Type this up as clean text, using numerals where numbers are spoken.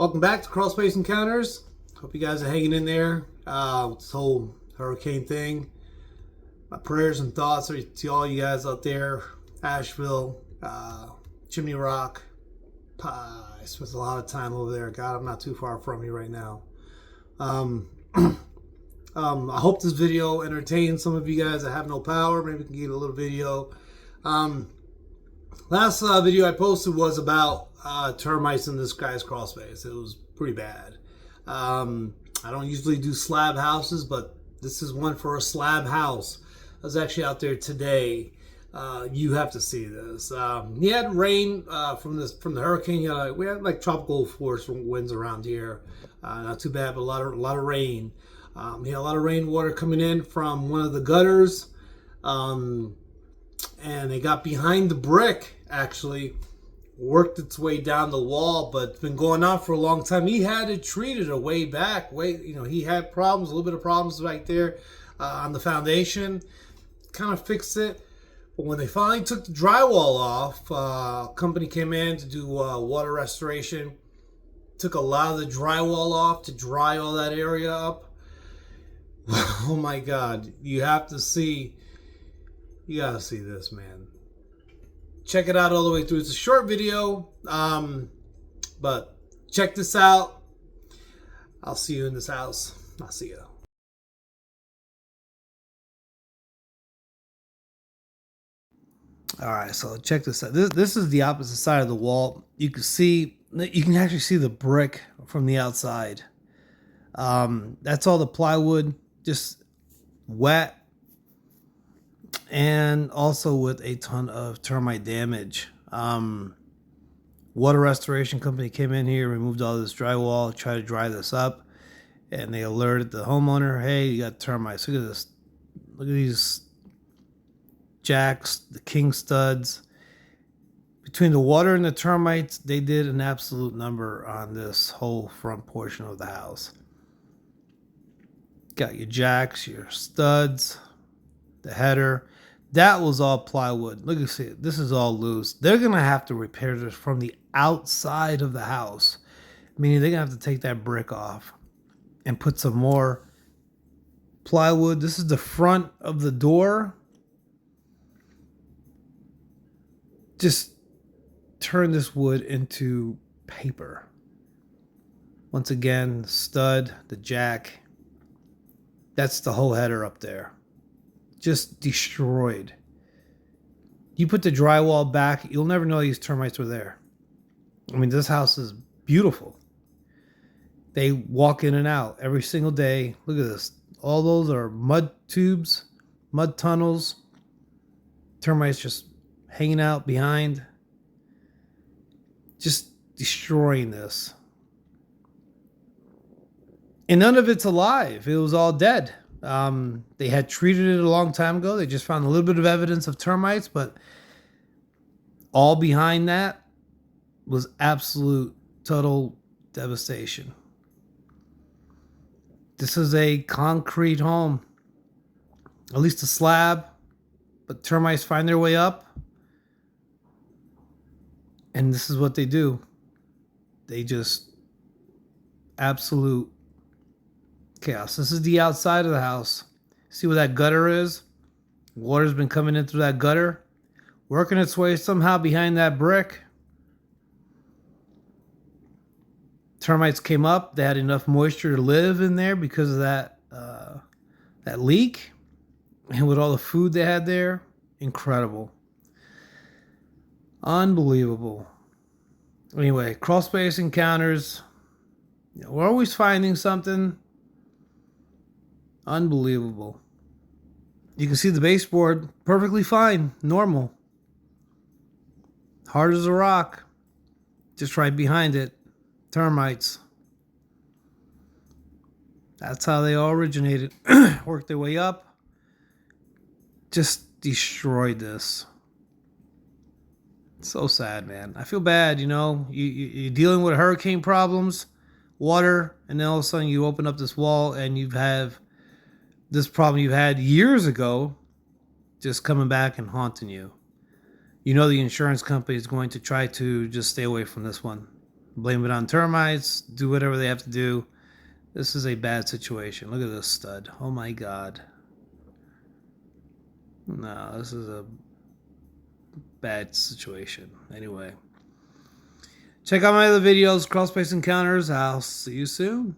Welcome back to Crawlspace Encounters. Hope you guys are hanging in there with this whole hurricane thing. My prayers and thoughts are to all you guys out there. Asheville, Chimney Rock. I spent a lot of time over there. God, I'm not too far from you right now. I hope this video entertains some of you guys that have no power. Maybe we can get a little video. Last video I posted was about termites in this guy's crawl space. It was pretty bad. I don't usually do slab houses, but this is one for a slab house. I was actually out there today. You have to see this. He had rain from the hurricane. We had like tropical force winds around here. Not too bad, but a lot of rain. He had a lot of rainwater coming in from one of the gutters, and they got behind the brick. Actually, worked its way down the wall, but it's been going on for a long time. He had it treated a way back. He had problems, a little bit of problems right there on the foundation. Kind of fixed it. But when they finally took the drywall off, a company came in to do water restoration. Took a lot of the drywall off to dry all that area up. Oh my God, you gotta see this, man. Check it out all the way through. It's a short video, but check this out. I'll see you in this house. I'll see you. All right, so check this out. This is the opposite side of the wall. You can actually see the brick from the outside. That's all the plywood, just wet, and also with a ton of termite damage. Water restoration company came in here, removed all this drywall, tried to dry this up, and they alerted the homeowner, hey, you got termites. Look at this. Look at these jacks, the king studs. Between the water and the termites, they did an absolute number on this whole front portion of the house. Got your jacks, your studs, the header. That was all plywood. Look at it. This is all loose. They're going to have to repair this from the outside of the house. Meaning they're going to have to take that brick off and put some more plywood. This is the front of the door. Just turn this wood into paper. Once again, the stud, the jack. That's the whole header up there. Just destroyed. You put the drywall back, you'll never know these termites were there. I mean, this house is beautiful. They walk in and out every single day. Look at this. All those are mud tubes, mud tunnels. Termites just hanging out behind. Just destroying this. And none of it's alive. It was all dead. They had treated it a long time ago. They just found a little bit of evidence of termites, but all behind that was absolute total devastation. This is a concrete home, at least a slab, but termites find their way up, and this is what they do. They just absolute chaos. This is the outside of the house. See where that gutter is? Water's been coming in through that gutter, working its way somehow behind that brick. Termites came up. They had enough moisture to live in there because of that leak. And with all the food they had there, incredible. Unbelievable. Anyway, Crawlspace Encounters. We're always finding something. Unbelievable. You can see the baseboard perfectly fine, normal. Hard as a rock. Just right behind it, termites. That's how they all originated. Worked their way up. Just destroyed this. So sad, man. I feel bad, you're dealing with hurricane problems, water, and then all of a sudden you open up this wall and you have this problem you had years ago just coming back and haunting you. The insurance company is going to try to just stay away from this one. blame it on termites, do whatever they have to do. This is a bad situation. Look at this stud. Oh my God. No, this is a bad situation. Anyway, check out my other videos, Crawlspace Encounters. I'll see you soon.